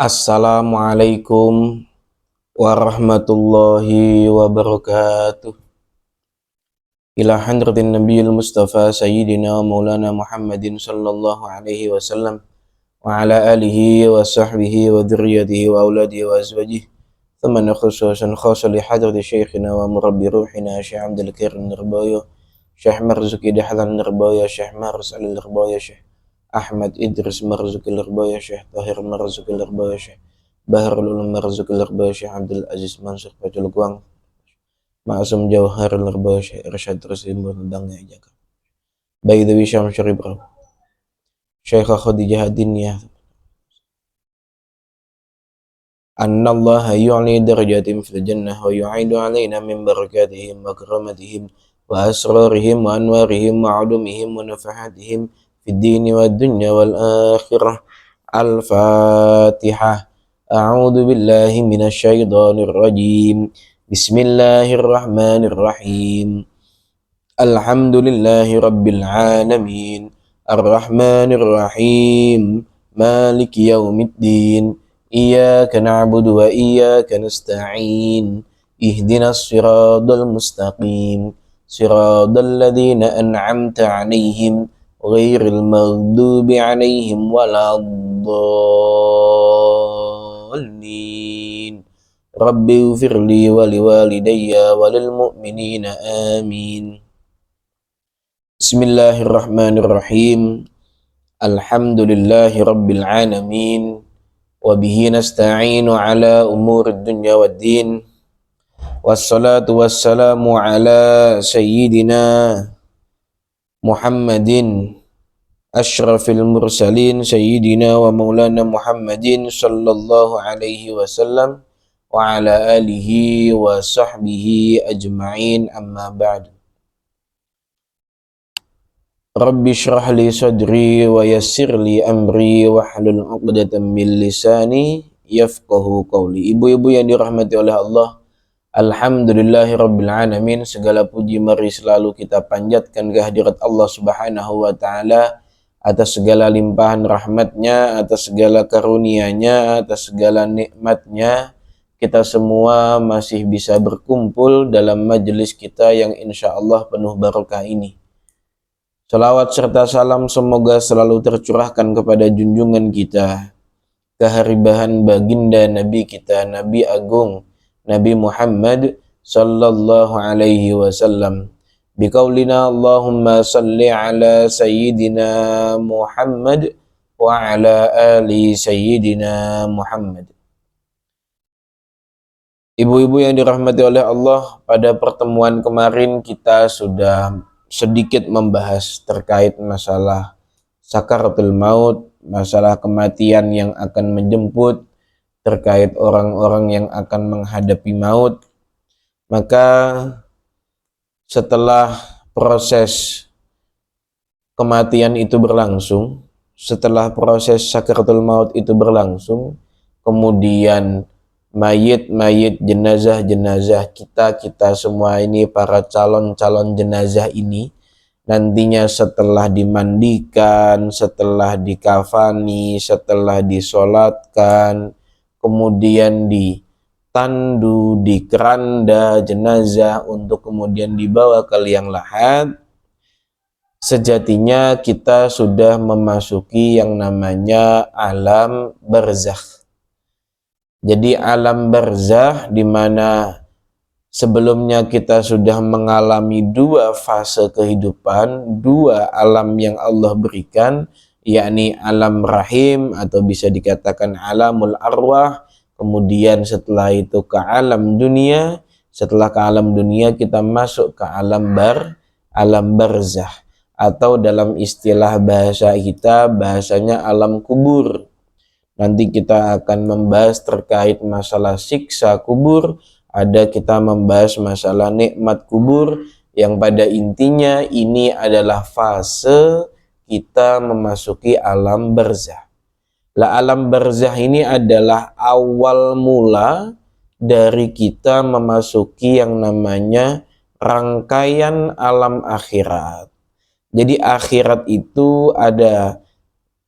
Assalamualaikum warahmatullahi wabarakatuh. Ila hadratin nabiyil mustafa sayyidina wa maulana Muhammadin sallallahu alaihi wasallam wa ala alihi wa sahbihi wa dhurriyyatihi wa auladihi wa azwajihi. Thumma khususan khasa li hadrati syekhina wa murabbi ruhina Syekh Abdul Karim Nirboyo, Syekh Marzuki Dahlan Nirboyo, Syekh Mars Al Nirboyo, Syekh Ahmad Idris Marzuki Nirboyo, Syekh Tahir Marzuki Nirboyo, Syekh Baharul Ulum Marzuki Nirboyo, Syekh Abdul Aziz Mansur Pacul Guang, Ma'asum Jauhar Nirboyo, Syekh Irsyad Rasim Berdangnya Jakarta, Baidawi Syam Syarif Syekh Khadijah Diniyah. Anna Allah yu'li darajatim fil jannah wa yu'idu alaina min barakatihim wa karamatihim wa asrarihim wa anwarihim wa ulumihim wa nafahatihim fid dini wad dunya wal akhirah. Al-Fatihah. A'udzu billahi minasy syaithanir rajim. Bismillahirrahmanirrahim. Alhamdulillahi rabbil alamin. Ar-Rahmanir Rahim. Maliki yaumiddin. Iyyaka na'budu wa iyyaka nasta'in. Ihdinas siratal mustaqim. Siratal ladzina an'amta 'alaihim ghairil maghdubi 'alaihim waladdallin. Rabbi ighfirli wa liwalidayya wa lil mu'minina amin. Bismillahirrahmanirrahim. Alhamdulillahi rabbil alamin. Wa bihi nasta'inu ala umurid dunya waddin. Wassalatu wassalamu ala sayyidina Muhammadin asyrafil mursalin sayyidina wa maulana Muhammadin sallallahu alaihi wasallam wa ala alihi wa sahbihi ajma'in, amma ba'd. Rabbi syrah li sadri wa yassir li amri wa hlul 'uqdatam min lisani yafqahu qawli. Ibu-ibu yang dirahmati oleh Allah, alhamdulillahi rabbil alamin. Segala puji mari selalu kita panjatkan kehadirat Allah subhanahu wa ta'ala atas segala limpahan rahmatnya, atas segala karunia-Nya, atas segala nikmatnya. Kita semua masih bisa berkumpul dalam majelis kita yang insya Allah penuh barakah ini. Salawat serta salam semoga selalu tercurahkan kepada junjungan kita, keharibahan baginda Nabi kita, Nabi Agung, Nabi Muhammad sallallahu alaihi wasallam. Biqaulina Allahumma salli ala sayyidina Muhammad wa ala ali sayyidina Muhammad. Ibu-ibu yang dirahmati oleh Allah, pada pertemuan kemarin kita sudah sedikit membahas terkait masalah sakaratul maut, masalah kematian yang akan menjemput, terkait orang-orang yang akan menghadapi maut. Maka setelah proses kematian itu berlangsung, setelah proses sakaratul maut itu berlangsung, kemudian mayit-mayit, jenazah-jenazah kita semua ini, para calon-calon jenazah ini, nantinya setelah dimandikan, setelah dikafani, setelah disolatkan, kemudian ditandu, dikeranda jenazah untuk kemudian dibawa ke liang lahat, sejatinya kita sudah memasuki yang namanya alam barzakh. Jadi alam barzakh di mana sebelumnya kita sudah mengalami dua fase kehidupan, dua alam yang Allah berikan, yakni alam rahim atau bisa dikatakan alamul arwah. Kemudian setelah itu ke alam dunia, setelah ke alam dunia kita masuk ke alam barzakh, atau dalam istilah bahasa kita bahasanya alam kubur. Nanti kita akan membahas terkait masalah siksa kubur, ada kita membahas masalah nikmat kubur, yang pada intinya ini adalah fase kita memasuki alam barzakh. Lah alam barzakh ini adalah awal mula dari kita memasuki yang namanya rangkaian alam akhirat. Jadi akhirat itu ada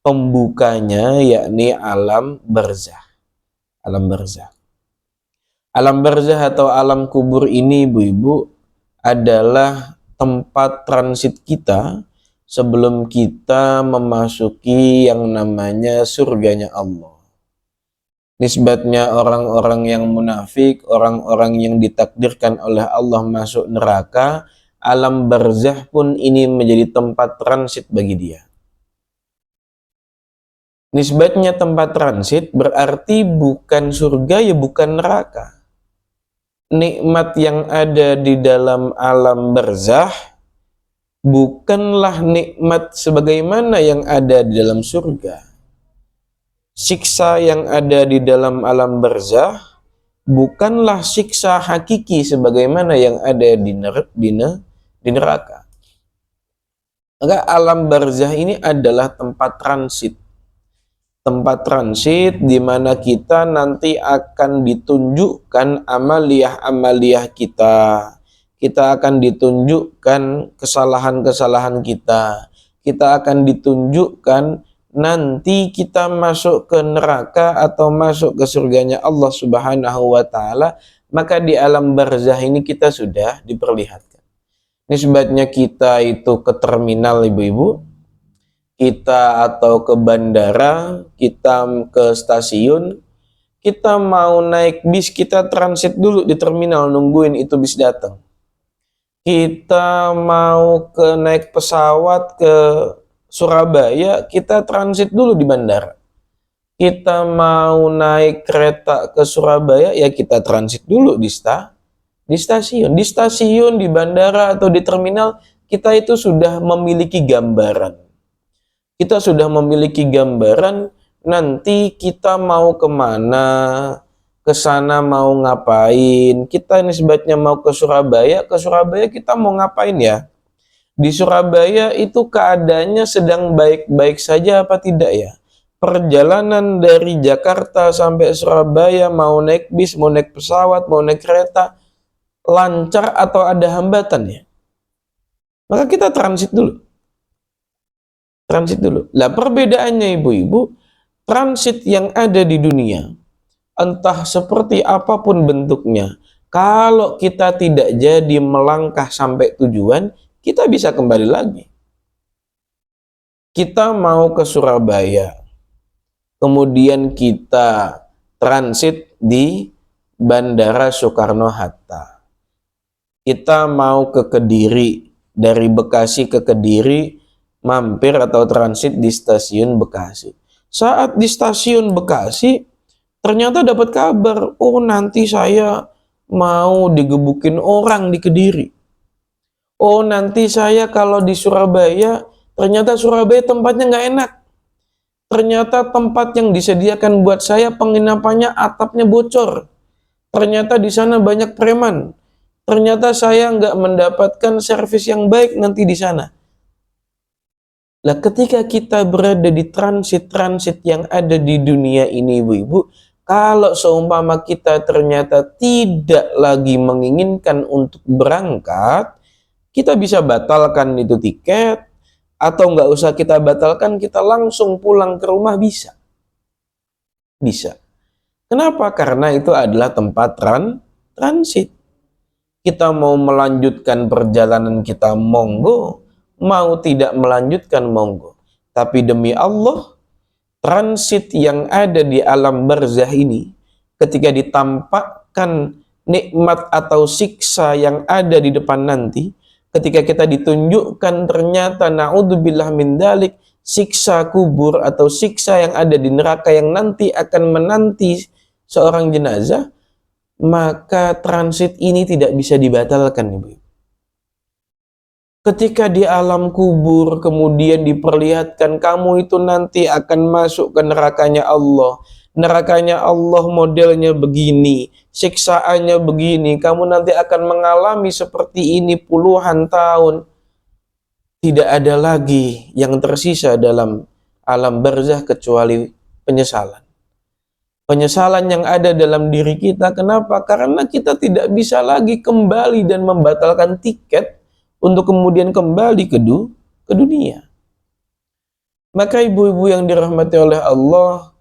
pembukanya, yakni alam barzakh. Alam barzah. Alam barzah atau alam kubur ini, ibu-ibu, adalah tempat transit kita sebelum kita memasuki yang namanya surganya Allah. Nisbatnya orang-orang yang munafik, orang-orang yang ditakdirkan oleh Allah masuk neraka, alam barzah pun ini menjadi tempat transit bagi dia. Nisbatnya tempat transit berarti bukan surga ya bukan neraka. Nikmat yang ada di dalam alam barzah bukanlah nikmat sebagaimana yang ada di dalam surga. Siksa yang ada di dalam alam barzah bukanlah siksa hakiki sebagaimana yang ada di neraka. Maka alam barzah ini adalah tempat transit. Tempat transit di mana kita nanti akan ditunjukkan amaliyah-amaliyah kita. Kita akan ditunjukkan kesalahan-kesalahan kita. Kita akan ditunjukkan nanti kita masuk ke neraka atau masuk ke surganya Allah Subhanahu wa Ta'ala. Maka di alam barzah ini kita sudah diperlihatkan. Nisbatnya kita itu ke terminal, ibu-ibu, kita atau ke bandara, kita ke stasiun, kita mau naik bis, kita transit dulu di terminal nungguin itu bis datang. Kita mau naik pesawat ke Surabaya, kita transit dulu di bandara. Kita mau naik kereta ke Surabaya, ya kita transit dulu di stasiun. Di stasiun, di bandara atau di terminal, kita itu sudah memiliki gambaran. Kita sudah memiliki gambaran nanti kita mau kemana, ke sana mau ngapain. Kita nisbatnya mau ke Surabaya kita mau ngapain ya? Di Surabaya itu keadaannya sedang baik-baik saja apa tidak ya? Perjalanan dari Jakarta sampai Surabaya mau naik bis, mau naik pesawat, mau naik kereta, lancar atau ada hambatan ya? Maka kita transit dulu. Transit dulu. Lah perbedaannya ibu-ibu, transit yang ada di dunia, entah seperti apapun bentuknya, kalau kita tidak jadi melangkah sampai tujuan, kita bisa kembali lagi. Kita mau ke Surabaya, kemudian kita transit di Bandara Soekarno-Hatta. Kita mau ke Kediri, dari Bekasi ke Kediri, mampir atau transit di stasiun Bekasi. Saat di stasiun Bekasi, ternyata dapat kabar, oh nanti saya mau digebukin orang di Kediri. Oh nanti saya kalau di Surabaya, ternyata Surabaya tempatnya nggak enak. Ternyata tempat yang disediakan buat saya penginapannya atapnya bocor. Ternyata di sana banyak preman. Ternyata saya nggak mendapatkan servis yang baik nanti di sana. Nah, ketika kita berada di transit-transit yang ada di dunia ini, ibu-ibu, kalau seumpama kita ternyata tidak lagi menginginkan untuk berangkat, kita bisa batalkan itu tiket, atau nggak usah kita batalkan, kita langsung pulang ke rumah bisa. Bisa. Kenapa? Karena itu adalah tempat transit. Kita mau melanjutkan perjalanan kita, monggo. Mau tidak melanjutkan, monggo. Tapi demi Allah, transit yang ada di alam barzah ini, ketika ditampakkan nikmat atau siksa yang ada di depan nanti, ketika kita ditunjukkan ternyata na'udzubillah min dalik, siksa kubur atau siksa yang ada di neraka yang nanti akan menanti seorang jenazah, maka transit ini tidak bisa dibatalkan, ibu. Ketika di alam kubur kemudian diperlihatkan kamu itu nanti akan masuk ke nerakanya Allah. Nerakanya Allah modelnya begini, siksaannya begini, kamu nanti akan mengalami seperti ini puluhan tahun. Tidak ada lagi yang tersisa dalam alam barzah kecuali penyesalan. Penyesalan yang ada dalam diri kita, kenapa? Karena kita tidak bisa lagi kembali dan membatalkan tiket untuk kemudian kembali ke dunia. Maka ibu-ibu yang dirahmati oleh Allah,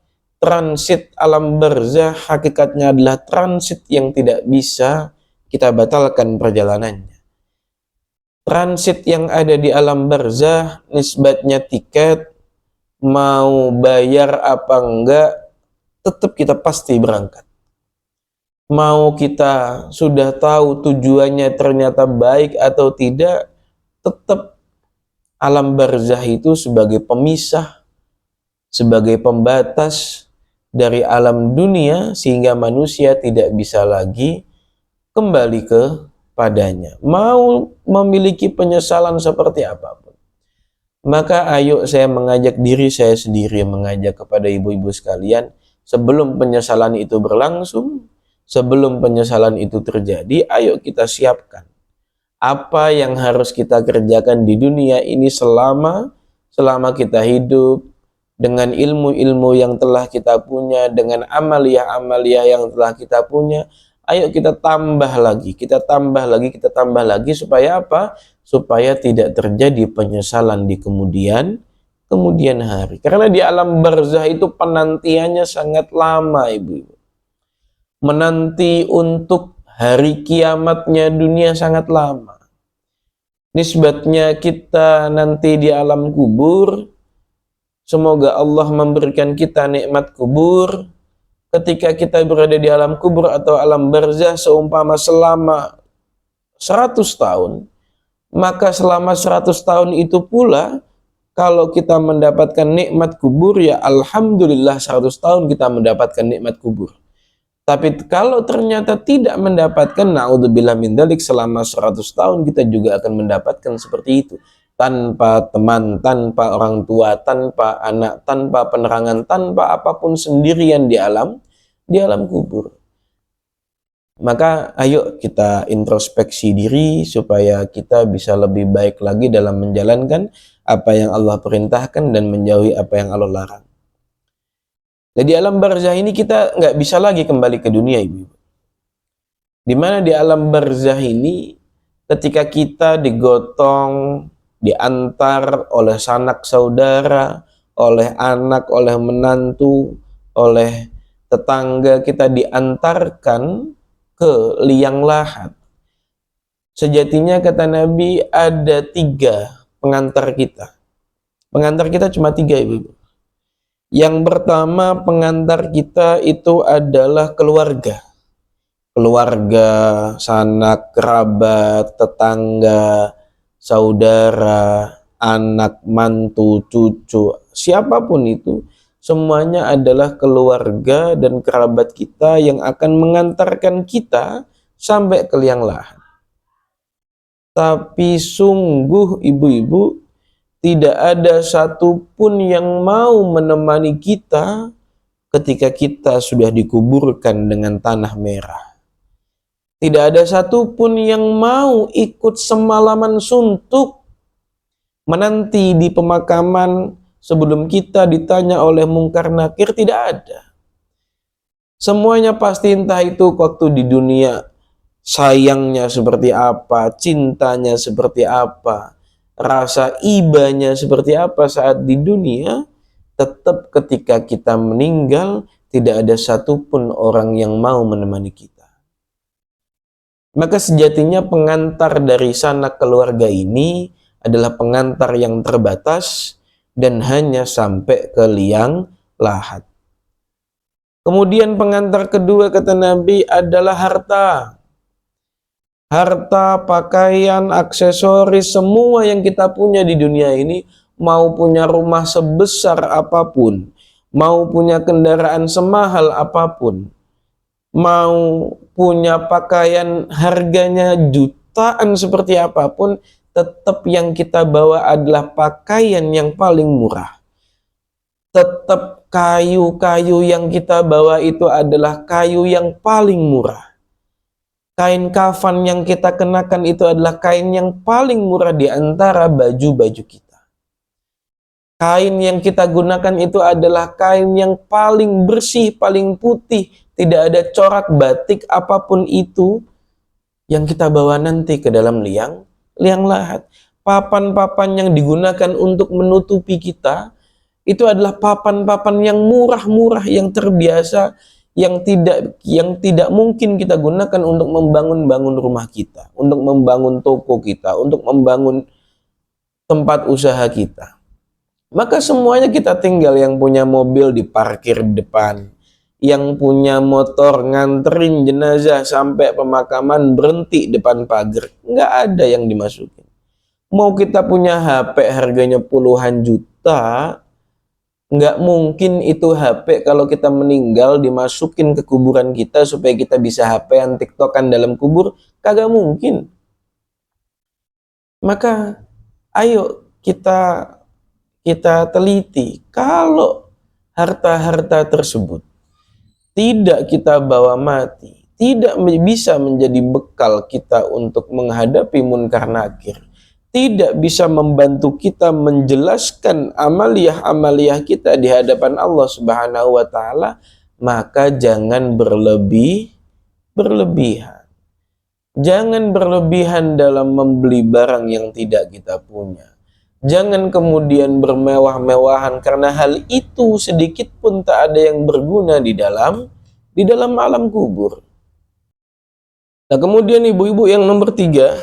transit alam barzah hakikatnya adalah transit yang tidak bisa kita batalkan perjalanannya. Transit yang ada di alam barzah nisbatnya tiket, mau bayar apa enggak, tetap kita pasti berangkat. Mau kita sudah tahu tujuannya ternyata baik atau tidak, tetap alam barzah itu sebagai pemisah, sebagai pembatas dari alam dunia sehingga manusia tidak bisa lagi kembali kepadanya. Mau memiliki penyesalan seperti apapun. Maka ayo saya mengajak diri saya sendiri, mengajak kepada ibu-ibu sekalian, sebelum penyesalan itu berlangsung, sebelum penyesalan itu terjadi, ayo kita siapkan apa yang harus kita kerjakan di dunia ini selama kita hidup, dengan ilmu-ilmu yang telah kita punya, dengan amalia-amalia yang telah kita punya. Ayo kita tambah lagi, kita tambah lagi supaya apa? Supaya tidak terjadi penyesalan di kemudian hari. Karena di alam barzah itu penantiannya sangat lama, ibu-ibu. Menanti untuk hari kiamatnya dunia sangat lama. Nisbatnya kita nanti di alam kubur, semoga Allah memberikan kita nikmat kubur. Ketika kita berada di alam kubur atau alam barzah seumpama selama 100 tahun, maka selama 100 tahun itu pula kalau kita mendapatkan nikmat kubur, ya alhamdulillah 100 tahun kita mendapatkan nikmat kubur. Tapi kalau ternyata tidak mendapatkan, naudzubillah min dzalik, selama 100 tahun kita juga akan mendapatkan seperti itu. Tanpa teman, tanpa orang tua, tanpa anak, tanpa penerangan, tanpa apapun, sendirian di alam kubur. Maka ayo kita introspeksi diri supaya kita bisa lebih baik lagi dalam menjalankan apa yang Allah perintahkan dan menjauhi apa yang Allah larang. Jadi alam barzah ini kita nggak bisa lagi kembali ke dunia, ibu. Dimana di alam barzah ini ketika kita digotong, diantar oleh sanak saudara, oleh anak, oleh menantu, oleh tetangga, kita diantarkan ke liang lahat. Sejatinya kata Nabi ada 3 pengantar kita. Pengantar kita cuma 3, ibu. Yang pertama pengantar kita itu adalah keluarga. Keluarga, sanak, kerabat, tetangga, saudara, anak, mantu, cucu, siapapun itu, semuanya adalah keluarga dan kerabat kita yang akan mengantarkan kita sampai ke liang lahat. Tapi sungguh ibu-ibu, tidak ada satupun yang mau menemani kita ketika kita sudah dikuburkan dengan tanah merah. Tidak ada satupun yang mau ikut semalaman suntuk menanti di pemakaman sebelum kita ditanya oleh mungkar nakir. Tidak ada. Semuanya pasti entah itu waktu di dunia sayangnya seperti apa, cintanya seperti apa, rasa ibanya seperti apa saat di dunia, tetap ketika kita meninggal tidak ada satupun orang yang mau menemani kita. Maka sejatinya pengantar dari sanak keluarga ini adalah pengantar yang terbatas dan hanya sampai ke liang lahat. Kemudian pengantar kedua kata Nabi adalah harta. Harta, pakaian, aksesoris, semua yang kita punya di dunia ini, mau punya rumah sebesar apapun, mau punya kendaraan semahal apapun, mau punya pakaian harganya jutaan seperti apapun, tetap yang kita bawa adalah pakaian yang paling murah. Tetap kayu-kayu yang kita bawa itu adalah kayu yang paling murah. Kain kafan yang kita kenakan itu adalah kain yang paling murah di antara baju-baju kita. Kain yang kita gunakan itu adalah kain yang paling bersih, paling putih, tidak ada corak batik apapun itu yang kita bawa nanti ke dalam liang lahat. Papan-papan yang digunakan untuk menutupi kita Itu adalah papan-papan yang murah-murah, yang terbiasa, yang tidak mungkin kita gunakan untuk membangun rumah kita, untuk membangun toko kita, untuk membangun tempat usaha kita. Maka semuanya kita tinggal, yang punya mobil diparkir di depan, yang punya motor nganterin jenazah sampai pemakaman berhenti depan pagar, nggak ada yang dimasukin. Mau kita punya HP harganya puluhan juta, nggak mungkin itu HP kalau kita meninggal dimasukin ke kuburan kita supaya kita bisa HP-an, TikTokan dalam kubur, kagak mungkin. Maka ayo kita teliti, kalau harta-harta tersebut tidak kita bawa mati, tidak bisa menjadi bekal kita untuk menghadapi munkar nakir, tidak bisa membantu kita menjelaskan amaliyah-amaliyah kita di hadapan Allah Subhanahu wa taala, maka jangan berlebihan. Jangan berlebihan dalam membeli barang yang tidak kita punya. Jangan kemudian bermewah-mewahan, karena hal itu sedikit pun tak ada yang berguna di dalam alam kubur. Nah, kemudian ibu-ibu yang nomor 3,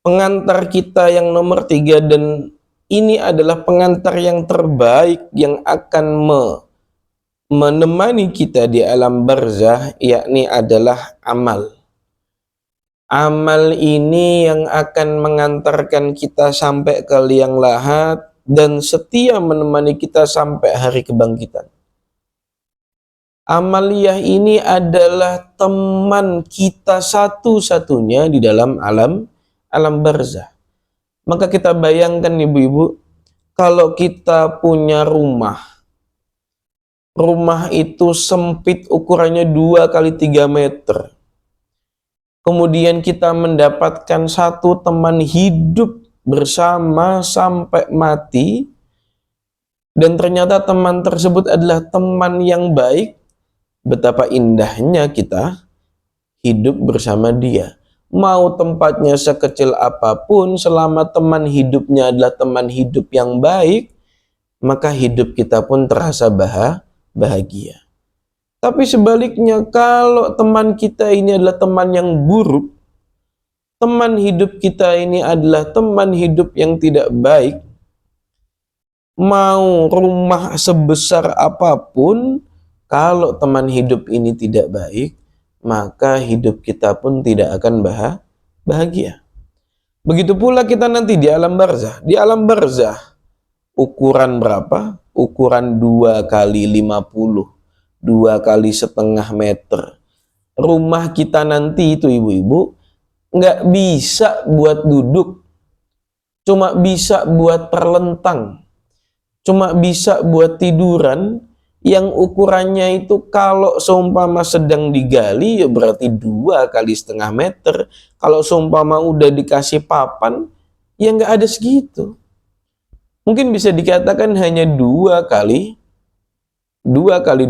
pengantar kita yang nomor 3, dan ini adalah pengantar yang terbaik yang akan menemani kita di alam barzah, yakni adalah amal. Amal ini yang akan mengantarkan kita sampai ke liang lahat dan setia menemani kita sampai hari kebangkitan. Amaliyah ini adalah teman kita satu-satunya di dalam alam barzah. Maka kita bayangkan ibu-ibu, kalau kita punya rumah itu sempit, ukurannya 2 kali 3 meter. Kemudian kita mendapatkan satu teman hidup bersama sampai mati, dan ternyata teman tersebut adalah teman yang baik. Betapa indahnya kita hidup bersama dia. Mau tempatnya sekecil apapun, selama teman hidupnya adalah teman hidup yang baik, maka hidup kita pun terasa bahagia. Tapi sebaliknya, kalau teman kita ini adalah teman yang buruk, teman hidup kita ini adalah teman hidup yang tidak baik, mau rumah sebesar apapun, kalau teman hidup ini tidak baik, maka hidup kita pun tidak akan bahagia. Begitu pula kita nanti di alam barzah. Di alam barzah, ukuran berapa? Ukuran 2 kali 50. 2 kali setengah meter. Rumah kita nanti itu ibu-ibu nggak bisa buat duduk, cuma bisa buat terlentang, cuma bisa buat tiduran, yang ukurannya itu kalau seumpama sedang digali ya berarti 2 kali setengah meter. Kalau seumpama udah dikasih papan ya nggak ada segitu. Mungkin bisa dikatakan hanya 2 kali 20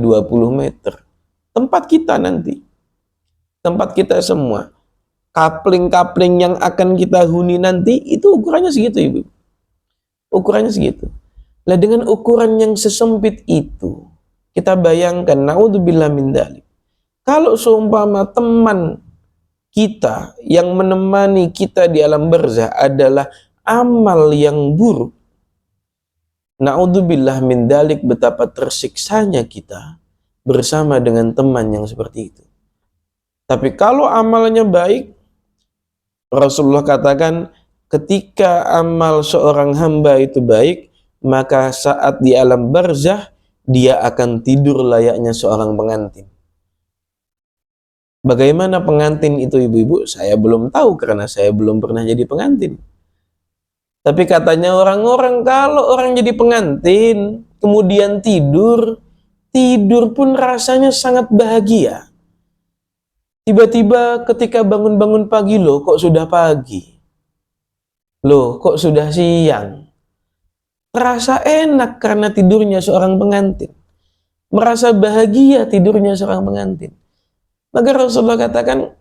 meter. Tempat kita nanti, tempat kita semua, kapling-kapling yang akan kita huni nanti, itu ukurannya segitu ibu. Ukurannya segitu. Nah, dengan ukuran yang sesempit itu, kita bayangkan, naudzubillah min dzalik, kalau seumpama teman kita yang menemani kita di alam barzah adalah amal yang buruk, naudzubillah min dzalik, betapa tersiksanya kita bersama dengan teman yang seperti itu. Tapi kalau amalnya baik, Rasulullah katakan, ketika amal seorang hamba itu baik, maka saat di alam barzah dia akan tidur layaknya seorang pengantin. Bagaimana pengantin itu ibu-ibu? Saya belum tahu karena saya belum pernah jadi pengantin. Tapi katanya orang-orang, kalau orang jadi pengantin, kemudian tidur pun rasanya sangat bahagia. Tiba-tiba ketika bangun-bangun pagi, loh kok sudah pagi? Loh kok sudah siang? Merasa enak karena tidurnya seorang pengantin. Merasa bahagia tidurnya seorang pengantin. Maka Rasulullah katakan,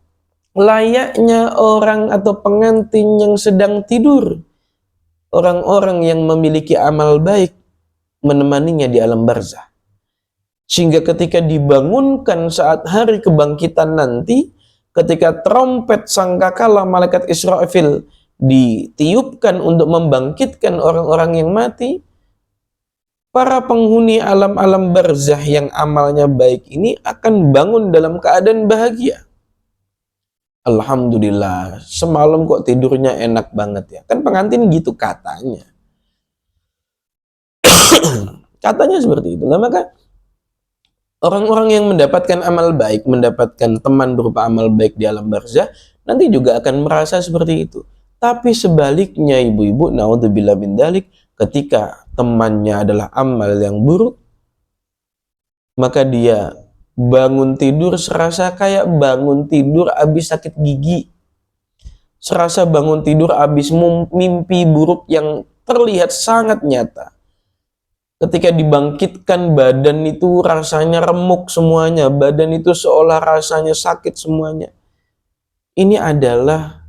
layaknya orang atau pengantin yang sedang tidur, orang-orang yang memiliki amal baik, menemaninya di alam barzah. Sehingga ketika dibangunkan saat hari kebangkitan nanti, ketika trompet sangkakala malaikat Israfil ditiupkan untuk membangkitkan orang-orang yang mati, para penghuni alam-alam barzah yang amalnya baik ini akan bangun dalam keadaan bahagia. Alhamdulillah, semalam kok tidurnya enak banget ya. Kan pengantin gitu katanya. Katanya seperti itu. Nah, maka orang-orang yang mendapatkan amal baik, mendapatkan teman berupa amal baik di alam barzah, nanti juga akan merasa seperti itu. Tapi sebaliknya ibu-ibu, naudzubillah min dzalik, ketika temannya adalah amal yang buruk, maka dia bangun tidur serasa kayak bangun tidur habis sakit gigi. Serasa bangun tidur habis mimpi buruk yang terlihat sangat nyata. Ketika dibangkitkan, badan itu rasanya remuk semuanya, badan itu seolah rasanya sakit semuanya. Ini adalah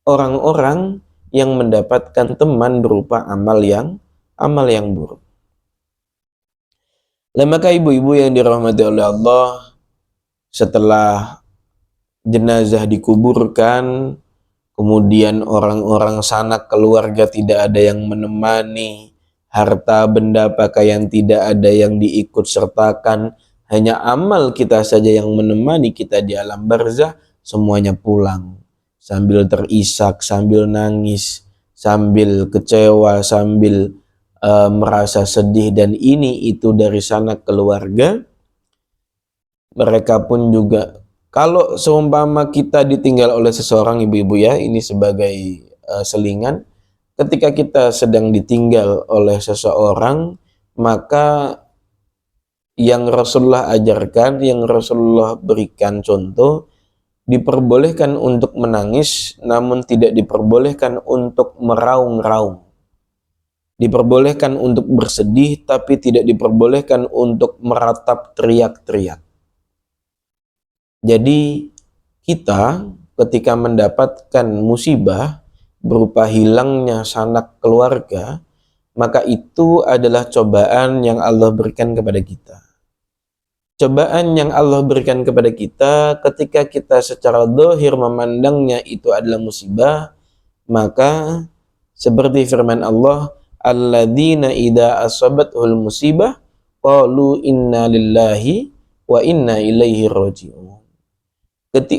orang-orang yang mendapatkan teman berupa amal yang buruk. Nah, maka ibu-ibu yang dirahmati oleh Allah, setelah jenazah dikuburkan, kemudian orang-orang sanak keluarga tidak ada yang menemani, harta benda pakaian tidak ada yang diikut sertakan, hanya amal kita saja yang menemani kita di alam barzah, semuanya pulang sambil terisak, sambil nangis, sambil kecewa, sambil merasa sedih dan ini itu dari sanak keluarga. Mereka pun juga, kalau seumpama kita ditinggal oleh seseorang ibu-ibu ya, ini sebagai selingan, ketika kita sedang ditinggal oleh seseorang, maka yang Rasulullah ajarkan, yang Rasulullah berikan contoh, diperbolehkan untuk menangis, namun tidak diperbolehkan untuk meraung-raung. Diperbolehkan untuk bersedih, tapi tidak diperbolehkan untuk meratap teriak-teriak. Jadi kita ketika mendapatkan musibah berupa hilangnya sanak keluarga, maka itu adalah cobaan yang Allah berikan kepada kita. Cobaan yang Allah berikan kepada kita ketika kita secara zahir memandangnya itu adalah musibah, maka seperti firman Allah, alladzina idza asabathul musibah qalu inna lillahi wa inna ilaihi raji'un.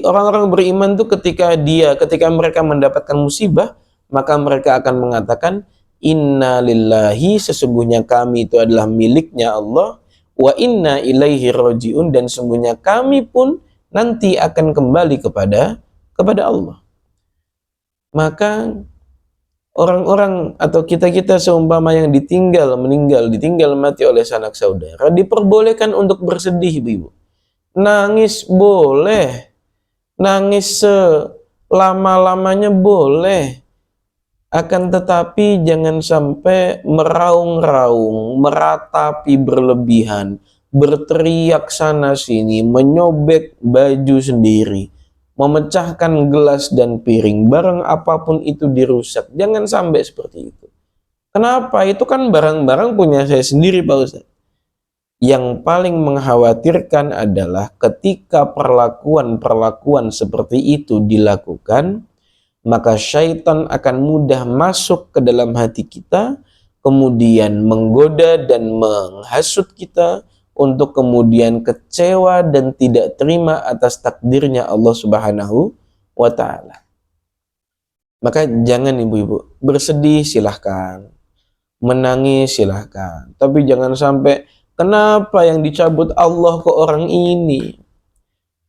Orang-orang beriman itu ketika mereka mendapatkan musibah, maka mereka akan mengatakan inna lillahi, sesungguhnya kami itu adalah miliknya Allah, wa inna ilaihi raji'un, dan sesungguhnya kami pun nanti akan kembali kepada Allah. Maka orang-orang atau kita seumpama yang ditinggal mati oleh sanak saudara, diperbolehkan untuk bersedih, ibu. Nangis boleh, nangis selama-lamanya boleh, akan tetapi jangan sampai meraung-raung, meratapi berlebihan, berteriak sana sini, menyobek baju sendiri, memecahkan gelas dan piring, barang apapun itu dirusak. Jangan sampai seperti itu. Kenapa? Itu kan barang-barang punya saya sendiri, Pak Ustaz. Yang paling mengkhawatirkan adalah ketika perlakuan seperti itu dilakukan, maka syaitan akan mudah masuk ke dalam hati kita, kemudian menggoda dan menghasut kita untuk kemudian kecewa dan tidak terima atas takdirnya Allah Subhanahu wa ta'ala. Maka jangan ibu-ibu, bersedih silahkan, menangis silahkan, tapi jangan sampai kenapa yang dicabut Allah ke orang ini,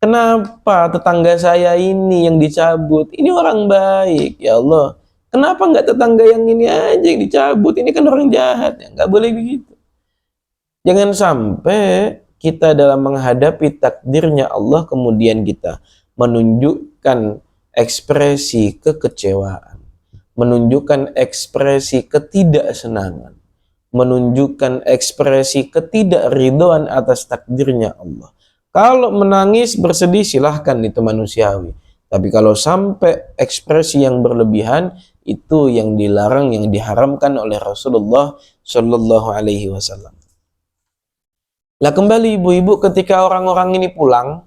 kenapa tetangga saya ini yang dicabut, ini orang baik ya Allah, kenapa nggak tetangga yang ini aja yang dicabut, ini kan orang jahat. Ya nggak boleh begitu. Jangan sampai kita dalam menghadapi takdirnya Allah kemudian kita menunjukkan ekspresi kekecewaan, menunjukkan ekspresi ketidaksenangan, menunjukkan ekspresi ketidakridhoan atas takdirnya Allah. Kalau menangis bersedih silahkan, itu manusiawi. Tapi kalau sampai ekspresi yang berlebihan, Itu yang dilarang, yang diharamkan oleh Rasulullah Shallallahu Alaihi Wasallam. Lah kembali ibu-ibu, ketika orang-orang ini pulang,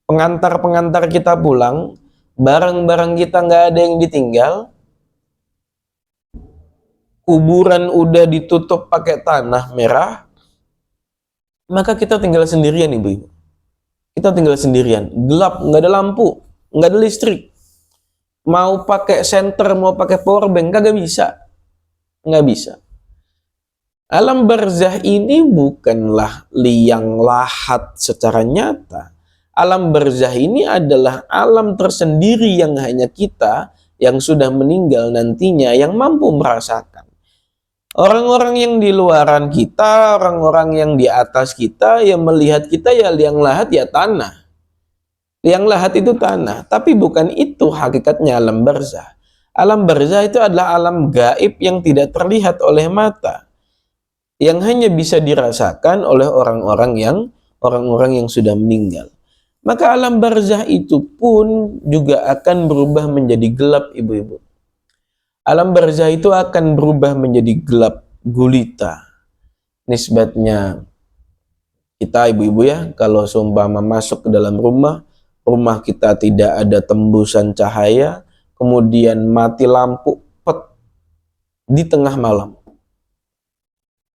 pengantar-pengantar kita pulang, barang-barang kita nggak ada yang ditinggal, kuburan udah ditutup pakai tanah merah, maka kita tinggal sendirian ibu-ibu. Kita tinggal sendirian, gelap, nggak ada lampu, nggak ada listrik. Mau pakai senter, mau pakai power bank, kagak bisa. Nggak bisa. Alam barzah ini bukanlah liang lahat secara nyata. Alam barzah ini adalah alam tersendiri yang hanya kita yang sudah meninggal nantinya yang mampu merasakan. Orang-orang yang di luaran kita, orang-orang yang di atas kita, yang melihat kita ya liang lahat ya tanah. Liang lahat itu tanah, tapi bukan itu hakikatnya alam barzah. Alam barzah itu adalah alam gaib yang tidak terlihat oleh mata, yang hanya bisa dirasakan oleh orang-orang yang sudah meninggal. Maka alam barzah itu pun juga akan berubah menjadi gelap ibu-ibu. Alam barzah itu akan berubah menjadi gelap gulita. Nisbatnya kita ibu-ibu ya, kalau seumpama masuk ke dalam rumah kita tidak ada tembusan cahaya, kemudian mati lampu pet di tengah malam.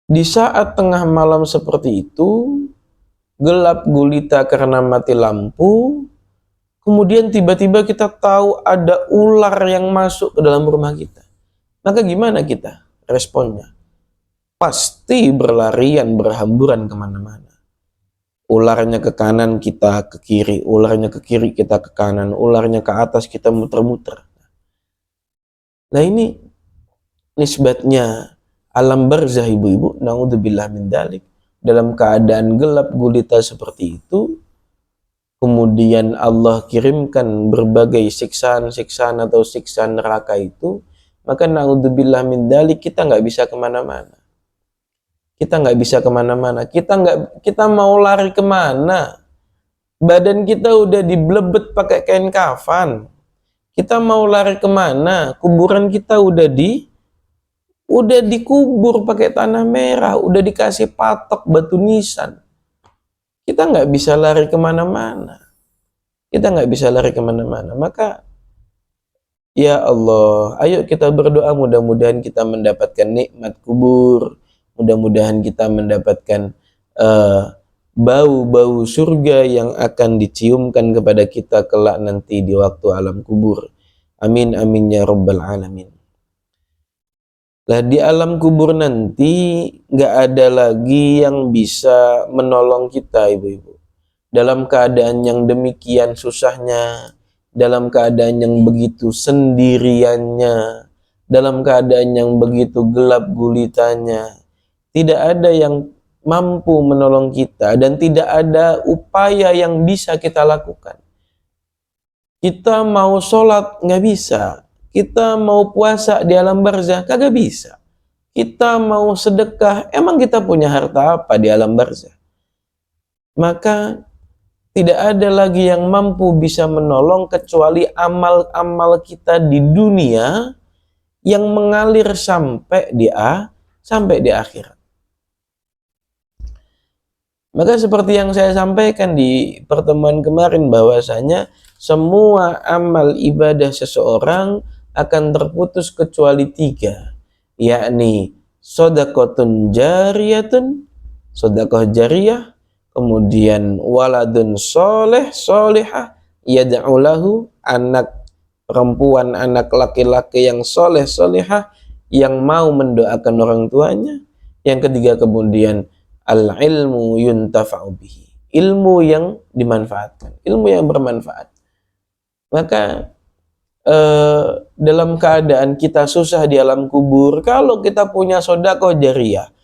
Di saat tengah malam seperti itu, gelap gulita karena mati lampu, kemudian tiba-tiba kita tahu ada ular yang masuk ke dalam rumah kita. Maka gimana kita responnya? Pasti berlarian, berhamburan kemana-mana. Ularnya ke kanan, kita ke kiri. Ularnya ke kiri, kita ke kanan. Ularnya ke atas, kita muter-muter. Nah ini nisbatnya alam barzah ibu-ibu, naudzubillah min dzalik. Dalam keadaan gelap gulita seperti itu, kemudian Allah kirimkan berbagai siksaan-siksaan atau siksaan neraka itu, maka naudzubillah min dzalik, kita nggak bisa kemana-mana. Kita nggak bisa kemana-mana. Kita mau lari kemana? Badan kita udah diblebet pakai kain kafan. Kita mau lari kemana? Kuburan kita udah dikubur pakai tanah merah, udah dikasih patok batu nisan. Kita nggak bisa lari kemana-mana. Kita nggak bisa lari kemana-mana. Maka ya Allah, ayo kita berdoa mudah-mudahan kita mendapatkan nikmat kubur. Mudah-mudahan kita mendapatkan bau-bau surga yang akan diciumkan kepada kita kelak nanti di waktu alam kubur. Amin amin ya rabbal alamin. Lah di alam kubur nanti nggak ada lagi yang bisa menolong kita ibu-ibu. Dalam keadaan yang demikian susahnya, dalam keadaan yang begitu sendiriannya, dalam keadaan yang begitu gelap gulitanya, tidak ada yang mampu menolong kita dan tidak ada upaya yang bisa kita lakukan. Kita mau sholat nggak bisa, kita mau puasa di alam barzah kagak bisa, kita mau sedekah, emang kita punya harta apa di alam barzah? Maka tidak ada lagi yang mampu bisa menolong kecuali amal-amal kita di dunia yang mengalir sampai di akhirat. Maka seperti yang saya sampaikan di pertemuan kemarin, bahwasanya semua amal ibadah seseorang akan terputus kecuali 3, yakni shadaqatun jariyatun, sedekah jariyah, kemudian waladun soleh solehah yad'u lahu, anak perempuan, anak laki-laki yang soleh solehah yang mau mendoakan orang tuanya. Yang ketiga kemudian al-ilmu yuntafa'u bihi, ilmu yang dimanfaatkan, ilmu yang bermanfaat. Maka dalam keadaan kita susah di alam kubur, kalau kita punya sedekah jariyah,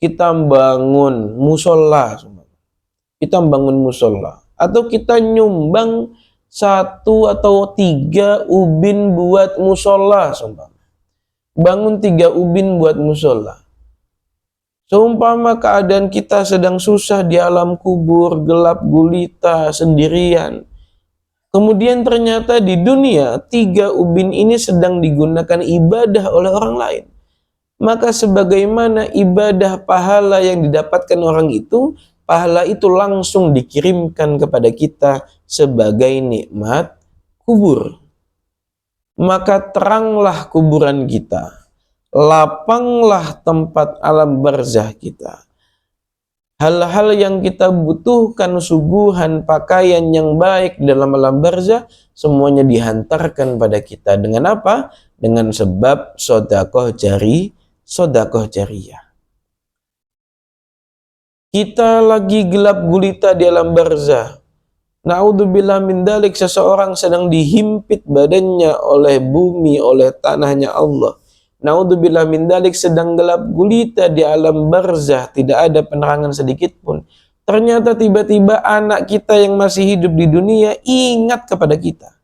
kita bangun musola, atau kita nyumbang 1 atau 3 ubin buat musola, bangun 3 ubin buat musola. Seumpama keadaan kita sedang susah di alam kubur, gelap gulita, sendirian, Kemudian ternyata di dunia 3 ubin ini sedang digunakan ibadah oleh orang lain. Maka sebagaimana ibadah pahala yang didapatkan orang itu, pahala itu langsung dikirimkan kepada kita sebagai nikmat kubur. Maka teranglah kuburan kita, lapanglah tempat alam barzah kita. Hal-hal yang kita butuhkan, suguhan, pakaian yang baik dalam alam barzah, semuanya dihantarkan pada kita. Dengan apa? Dengan sebab sodakoh jariyah. Kita lagi gelap gulita di alam barzah. Na'udzubillah min dalik, seseorang sedang dihimpit badannya oleh bumi, oleh tanahnya Allah. Naudzubillah min dalik, sedang gelap gulita di alam barzah, tidak ada penerangan sedikit pun. Ternyata tiba-tiba anak kita yang masih hidup di dunia ingat kepada kita.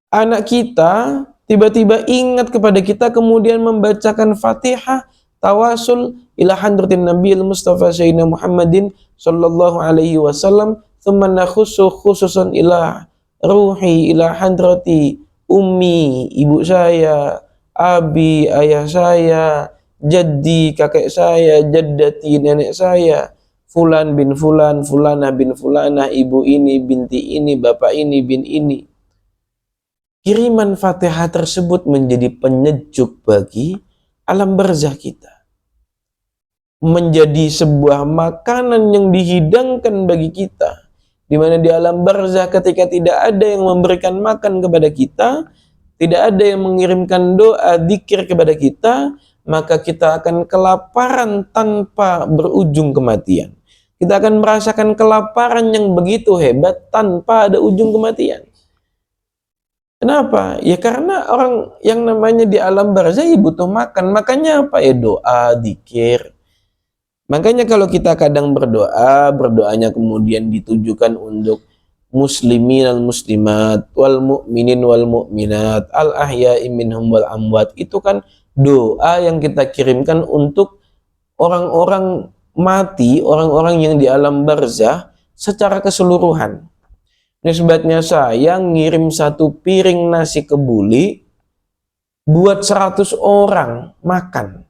Anak kita tiba-tiba ingat kepada kita, kemudian membacakan Fatihah, tawasul ila hadratin Nabiyil Mustafa Sayyidina Muhammadin sallallahu alaihi wasallam, thumma nakhussu khususan ila ruhi ila hadrati ummi, ibu saya, abi, ayah saya, jaddi, kakek saya, jaddati, nenek saya, fulan bin fulan, fulanah bin fulanah, ibu ini, binti ini, bapak ini, bin ini. Kiriman Fatihah tersebut menjadi penyejuk bagi alam barzah kita. Menjadi sebuah makanan yang dihidangkan bagi kita. Di mana di alam barzah ketika tidak ada yang memberikan makan kepada kita, tidak ada yang mengirimkan doa, dzikir kepada kita, maka kita akan kelaparan tanpa berujung kematian. Kita akan merasakan kelaparan yang begitu hebat tanpa ada ujung kematian. Kenapa? Ya karena orang yang namanya di alam barzah ya butuh makan. Makanya apa? Ya doa, dzikir. Makanya kalau kita kadang berdoa, berdoanya kemudian ditujukan untuk muslimin al muslimat wal mu'minin wal mu'minat al ahya'i minhum wal amwat, itu kan doa yang kita kirimkan untuk orang-orang mati, orang-orang yang di alam barzah secara keseluruhan. Nisbatnya saya ngirim 1 piring nasi kebuli buat 100 orang makan.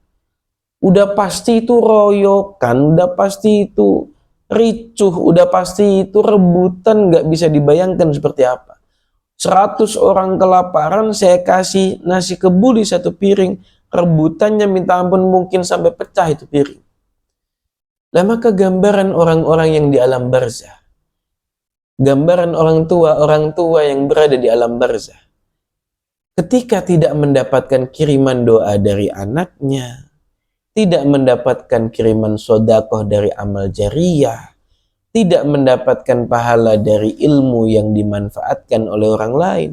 Udah pasti itu royokan, udah pasti itu ricuh, udah pasti itu rebutan, nggak bisa dibayangkan seperti apa. 100 orang kelaparan, saya kasih nasi kebuli 1 piring, rebutannya minta ampun, mungkin sampai pecah itu piring. Lah maka gambaran orang-orang yang di alam barzah, gambaran orang tua yang berada di alam barzah, ketika tidak mendapatkan kiriman doa dari anaknya, tidak mendapatkan kiriman sodakoh dari amal jariyah, tidak mendapatkan pahala dari ilmu yang dimanfaatkan oleh orang lain,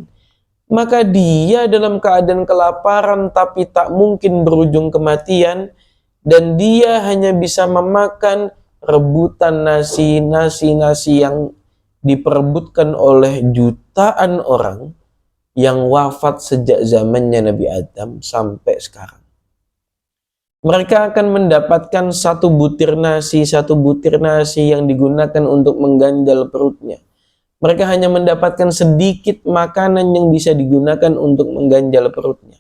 maka dia dalam keadaan kelaparan tapi tak mungkin berujung kematian, dan dia hanya bisa memakan rebutan nasi yang diperebutkan oleh jutaan orang yang wafat sejak zamannya Nabi Adam sampai sekarang. Mereka akan mendapatkan 1 butir nasi yang digunakan untuk mengganjal perutnya. Mereka hanya mendapatkan sedikit makanan yang bisa digunakan untuk mengganjal perutnya.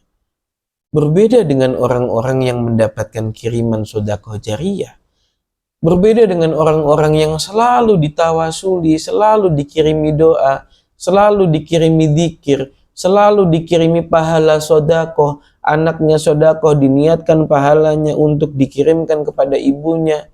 Berbeda dengan orang-orang yang mendapatkan kiriman sedekah jariyah. Berbeda dengan orang-orang yang selalu ditawasuli, selalu dikirimi doa, selalu dikirimi dzikir, selalu dikirimi pahala sedekah. Anaknya sedekah diniatkan pahalanya untuk dikirimkan kepada ibunya.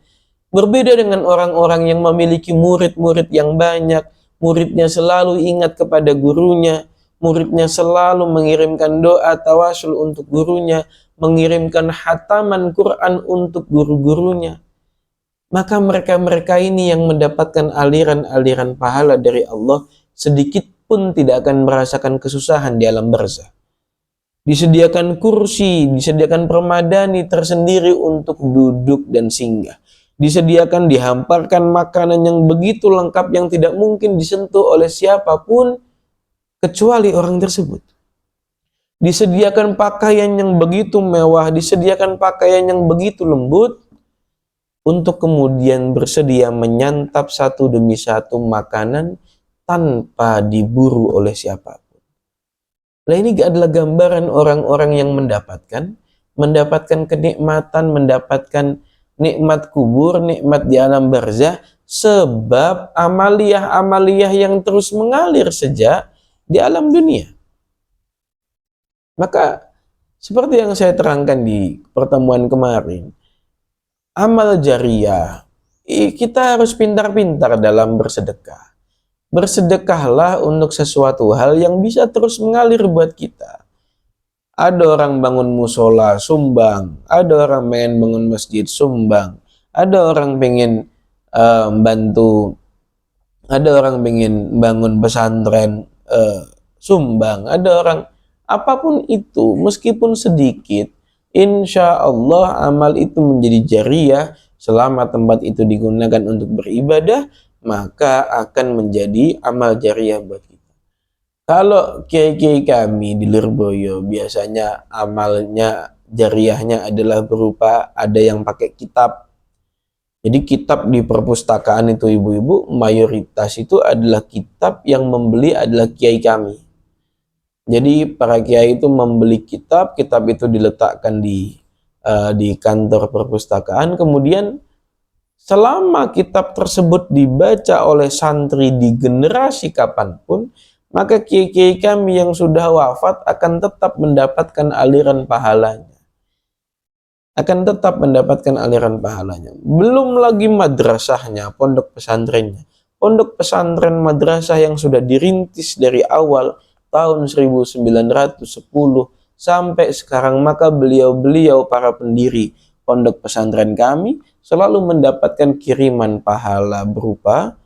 Berbeda dengan orang-orang yang memiliki murid-murid yang banyak, muridnya selalu ingat kepada gurunya, muridnya selalu mengirimkan doa tawasul untuk gurunya, mengirimkan khataman Quran untuk guru-gurunya. Maka mereka-mereka ini yang mendapatkan aliran-aliran pahala dari Allah, sedikit pun tidak akan merasakan kesusahan di alam barzah. Disediakan kursi, disediakan permadani tersendiri untuk duduk dan singgah. Disediakan, dihamparkan makanan yang begitu lengkap yang tidak mungkin disentuh oleh siapapun kecuali orang tersebut. Disediakan pakaian yang begitu mewah, disediakan pakaian yang begitu lembut, untuk kemudian bersedia menyantap 1 demi 1 makanan tanpa diburu oleh siapapun. Nah, ini adalah gambaran orang-orang yang mendapatkan kenikmatan, mendapatkan nikmat kubur, nikmat di alam barzah, sebab amaliyah-amaliyah yang terus mengalir sejak di alam dunia. Maka seperti yang saya terangkan di pertemuan kemarin, amal jariah, kita harus pintar-pintar dalam bersedekah. Bersedekahlah untuk sesuatu hal yang bisa terus mengalir buat kita. Ada orang bangun musola, sumbang. Ada orang pengen bangun masjid, sumbang. Ada orang pengen bantu. Ada orang pengen bangun pesantren, sumbang. Ada orang, apapun itu, meskipun sedikit, insya Allah amal itu menjadi jariah. Selama tempat itu digunakan untuk beribadah, maka akan menjadi amal jariah buat kita. Kalau kiai-kiai kami di Lirboyo biasanya amalnya jariahnya adalah berupa ada yang pakai kitab. Jadi kitab di perpustakaan itu ibu-ibu mayoritas itu adalah kitab yang membeli adalah kiai kami. Jadi para kiai itu membeli kitab itu diletakkan di kantor perpustakaan, kemudian selama kitab tersebut dibaca oleh santri di generasi kapanpun, maka kiai-kiai kami yang sudah wafat akan tetap mendapatkan aliran pahalanya. Belum lagi madrasahnya, pondok pesantrennya. Pondok pesantren madrasah yang sudah dirintis dari awal tahun 1910 sampai sekarang, maka beliau-beliau para pendiri pondok pesantren kami selalu mendapatkan kiriman pahala berupa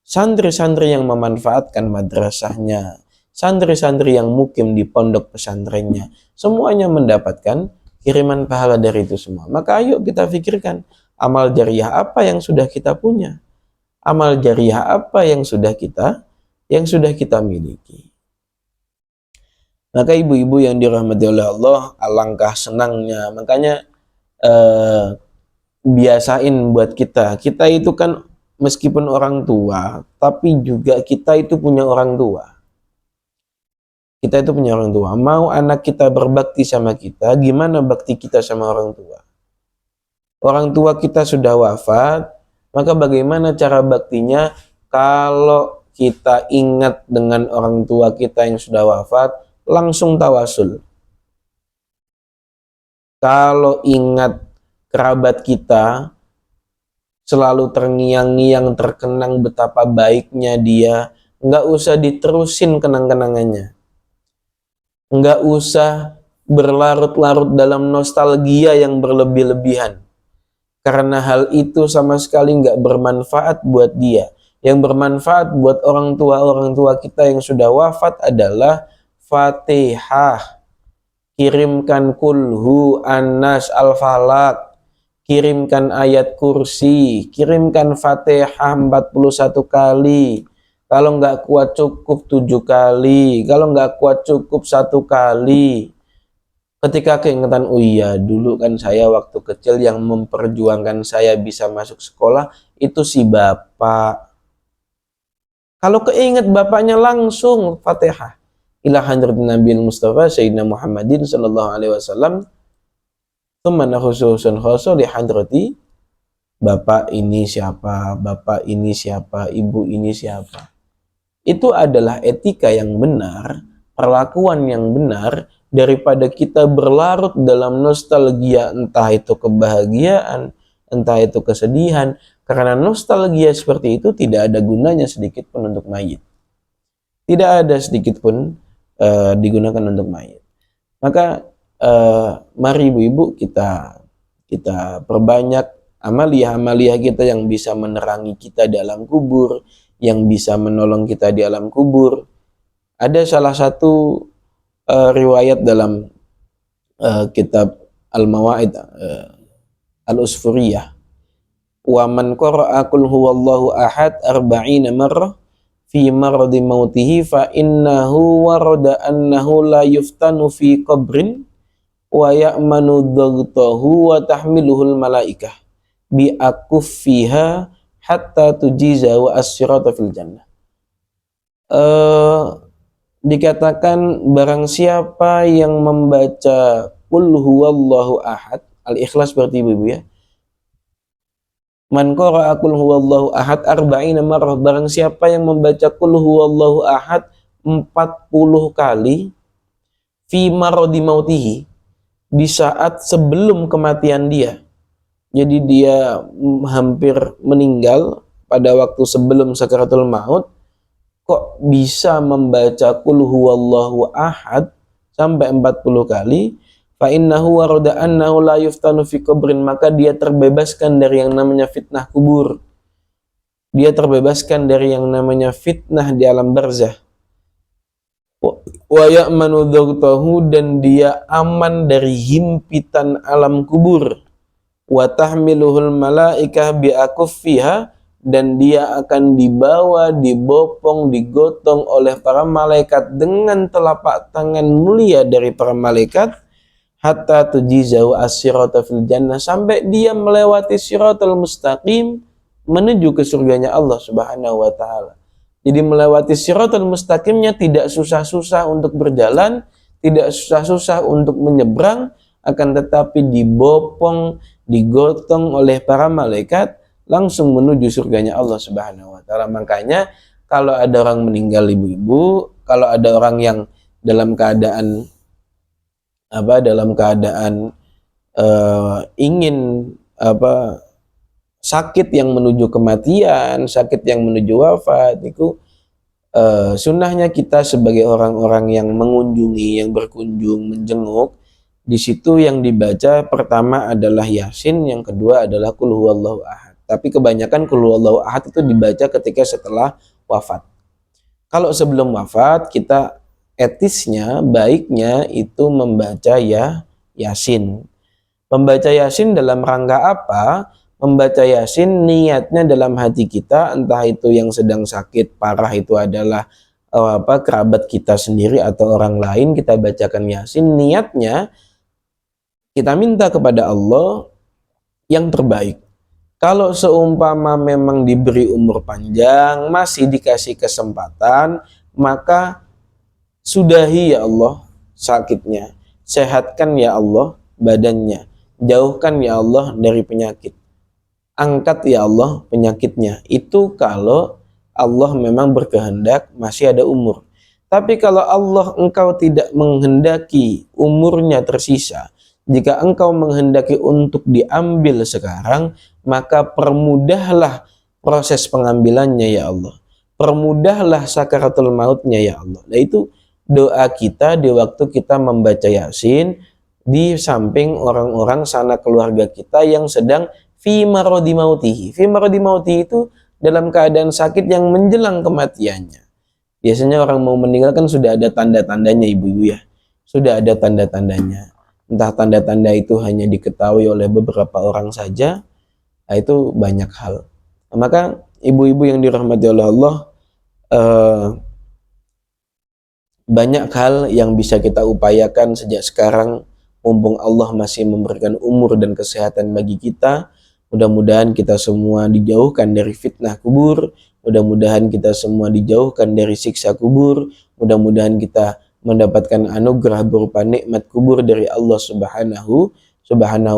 santri-santri yang memanfaatkan madrasahnya, santri-santri yang mukim di pondok pesantrennya, semuanya mendapatkan kiriman pahala dari itu semua. Maka ayo kita pikirkan, amal jariah apa yang sudah kita punya, amal jariah apa yang sudah kita miliki. Maka ibu-ibu yang dirahmati oleh Allah, alangkah senangnya. Makanya biasain buat kita itu kan meskipun orang tua, tapi juga kita itu punya orang tua. Mau anak kita berbakti sama kita, gimana bakti kita sama orang tua? Orang tua kita sudah wafat, maka bagaimana cara baktinya? Kalau kita ingat dengan orang tua kita yang sudah wafat, langsung tawasul. Kalau ingat kerabat kita, selalu terngiang-ngiang, terkenang betapa baiknya dia, nggak usah diterusin kenang-kenangannya. Nggak usah berlarut-larut dalam nostalgia yang berlebih-lebihan. Karena hal itu sama sekali nggak bermanfaat buat dia. Yang bermanfaat buat orang tua kita yang sudah wafat adalah Fatihah. Kirimkan kulhu, An-Nas, Al-Falaq, kirimkan ayat kursi, kirimkan Fatihah 41 kali. Kalau nggak kuat cukup 7 kali, kalau nggak kuat cukup 1 kali. Ketika keingetan, oh iya dulu kan saya waktu kecil yang memperjuangkan saya bisa masuk sekolah itu si bapak. Kalau keinget bapaknya langsung Fatihah. Ila hadratin Nabi Mustafa Sayyidina Muhammadin sallallahu alaihi wasallam, tsumma khususun khusus li hadrati, bapak ini siapa, ibu ini siapa. Itu adalah etika yang benar, perlakuan yang benar, daripada kita berlarut dalam nostalgia, entah itu kebahagiaan, entah itu kesedihan. Karena nostalgia seperti itu tidak ada gunanya sedikit pun untuk mayit. Tidak ada sedikit pun digunakan untuk mayit. Maka mari ibu-ibu kita perbanyak amaliyah kita yang bisa menerangi kita di alam kubur, yang bisa menolong kita di alam kubur. Ada salah satu riwayat dalam kitab Al-Mawaid Al-Usfuriyah, wa man qara'a qul huwallahu ahad 40 marrah fi maradi mautihi fa innahu warada annahu la yuftanu fi qabrin wa ya'manu dhaghtahu wa tahmiluhul malaikah bi akuffiha hatta tujiza wa as-sirata fil jannah. eh, dikatakan barang siapa yang membaca Qul huwallahu ahad, Al-Ikhlas berarti ibu-ibu ya. Man qara'a Qul huwallahu ahad arba'ina marrah, barang siapa yang membaca Qul huwallahu ahad 40 kali fi maradi mautihi, di saat sebelum kematian dia. Jadi dia hampir meninggal pada waktu sebelum sakaratul maut, kok bisa membaca Qul huwallahu ahad sampai 40 kali, fa innahu warada annahu la yuftanu fi qabrin, maka dia terbebaskan dari yang namanya fitnah kubur. Dia terbebaskan dari yang namanya fitnah di alam barzah. Wa ya'manu dhaghtahu, dan dia aman dari himpitan alam kubur. Wa tahmiluhul malaikah bi akuffiha, dan dia akan dibawa, dibopong, digotong oleh para malaikat dengan telapak tangan mulia dari para malaikat, hatta tujizau as-sirata fil jannah, sampai dia melewati siratal mustaqim menuju ke surganya Allah Subhanahu wa taala. Jadi melewati siratal mustaqimnya tidak susah-susah untuk berjalan, tidak susah-susah untuk menyeberang, akan tetapi dibopong, digotong oleh para malaikat langsung menuju surganya Allah Subhanahu wa taala. Makanya kalau ada orang meninggal ibu-ibu, kalau ada orang yang dalam keadaan ingin sakit yang menuju kematian, sakit yang menuju wafat, itu sunnahnya kita sebagai orang-orang yang mengunjungi, yang berkunjung, menjenguk, di situ yang dibaca pertama adalah Yasin, yang kedua adalah Qul huwallahu ahad. Tapi kebanyakan Qul huwallahu ahad itu dibaca ketika setelah wafat. Kalau sebelum wafat, kita etisnya, baiknya itu membaca Yasin. Membaca Yasin dalam rangka apa? Membaca Yasin niatnya dalam hati kita, entah itu yang sedang sakit parah itu adalah kerabat kita sendiri atau orang lain, kita bacakan Yasin, niatnya kita minta kepada Allah yang terbaik. Kalau seumpama memang diberi umur panjang, masih dikasih kesempatan, maka sudahi ya Allah sakitnya, sehatkan ya Allah badannya, jauhkan ya Allah dari penyakit, angkat ya Allah penyakitnya. Itu kalau Allah memang berkehendak masih ada umur. Tapi kalau Allah engkau tidak menghendaki umurnya tersisa, jika engkau menghendaki untuk diambil sekarang, maka permudahlah proses pengambilannya ya Allah. Permudahlah sakaratul mautnya ya Allah. Nah itu doa kita di waktu kita membaca Yasin, di samping orang-orang sanak keluarga kita yang sedang fi maradi mautihi. Fi maradi mautihi itu dalam keadaan sakit yang menjelang kematiannya. Biasanya orang mau meninggal kan sudah ada tanda-tandanya ibu-ibu ya. Sudah ada tanda-tandanya. Entah tanda-tanda itu hanya diketahui oleh beberapa orang saja, nah itu banyak hal. Nah, maka ibu-ibu yang dirahmati oleh Allah, banyak hal yang bisa kita upayakan sejak sekarang, mumpung Allah masih memberikan umur dan kesehatan bagi kita. Mudah-mudahan kita semua dijauhkan dari fitnah kubur, mudah-mudahan kita semua dijauhkan dari siksa kubur, mudah-mudahan kita mendapatkan anugerah berupa nikmat kubur dari Allah Subhanahu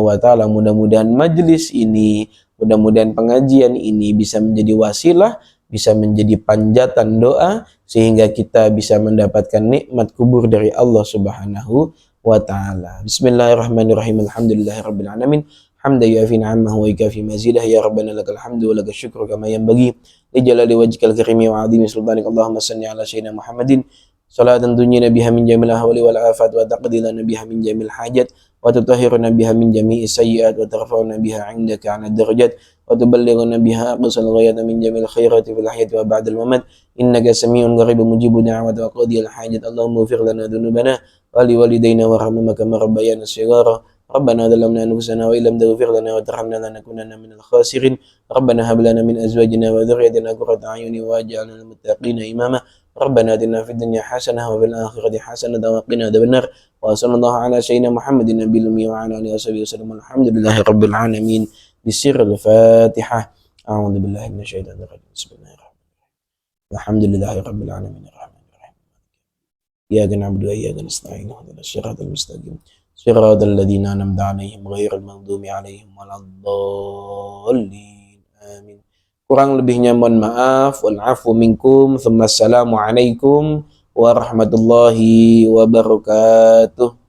wa taala. Mudah-mudahan majelis ini, mudah-mudahan pengajian ini bisa menjadi wasilah, bisa menjadi panjatan doa, sehingga kita bisa mendapatkan nikmat kubur dari Allah Subhanahu wa taala. Bismillahirrahmanirrahim. Alhamdulillahirabbil alamin. Hamda yu'afi ni'amahu wa yukafi mazidah. Ya Rabbana lakal hamdu wa lakal syukru kama yanbaghi li jalali wajhikal karimi wa 'azimi sultanik. Allahumma shalli ala sayyidina Muhammadin salatan tunjina biha min jamil ahwali wal afat, wa taqdilana biha min jamil hajat, wa tutahhiruna biha min jami'is sayyi'at, wa tarfa'una biha 'indaka 'ala darajat, wa tuballighuna biha aqsal ghayat min jamil khairati fil hayati wa ba'dal mamat. Innaka sami'un qaribun mujibud da'wat wa qadiyal hajat. Allahumma ighfir lana dhunubana wa li walidayna warhamhuma kama rabbayana shighara. Rabbana zalamna anfusana wa illam taghfir lana wa tarhamna lanakunanna minal khasirin. Rabbana hab lana min azwajina wa dhurriyyatina qurrata a'yuni waj'alna lil muttaqina imama. Rabbana atina fid dunya hasanah wa fil akhirati hasanah wa qina adzabannar. Wa sallallahu ala sayyidina Muhammadin nabiyil ummi wa ala alihi wasallam. Alhamdulillahi rabbil alamin. Bisirril Fatihah. A'udzu billahi minasyaitonir rajim. Bismillahirrahmanirrahim. Alhamdulillahirabbil alamin arrahmanir rahim. Iyyaka na'budu wa iyyaka nasta'in ihdinas siratal mustaqim. Siratal ladzina an'amta 'alaihim ghairil maghdubi 'alaihim waladdallin. Amin. Kurang lebihnya mohon maaf. Wal 'afwu minkum. Assalamu alaikum warahmatullahi wabarakatuh.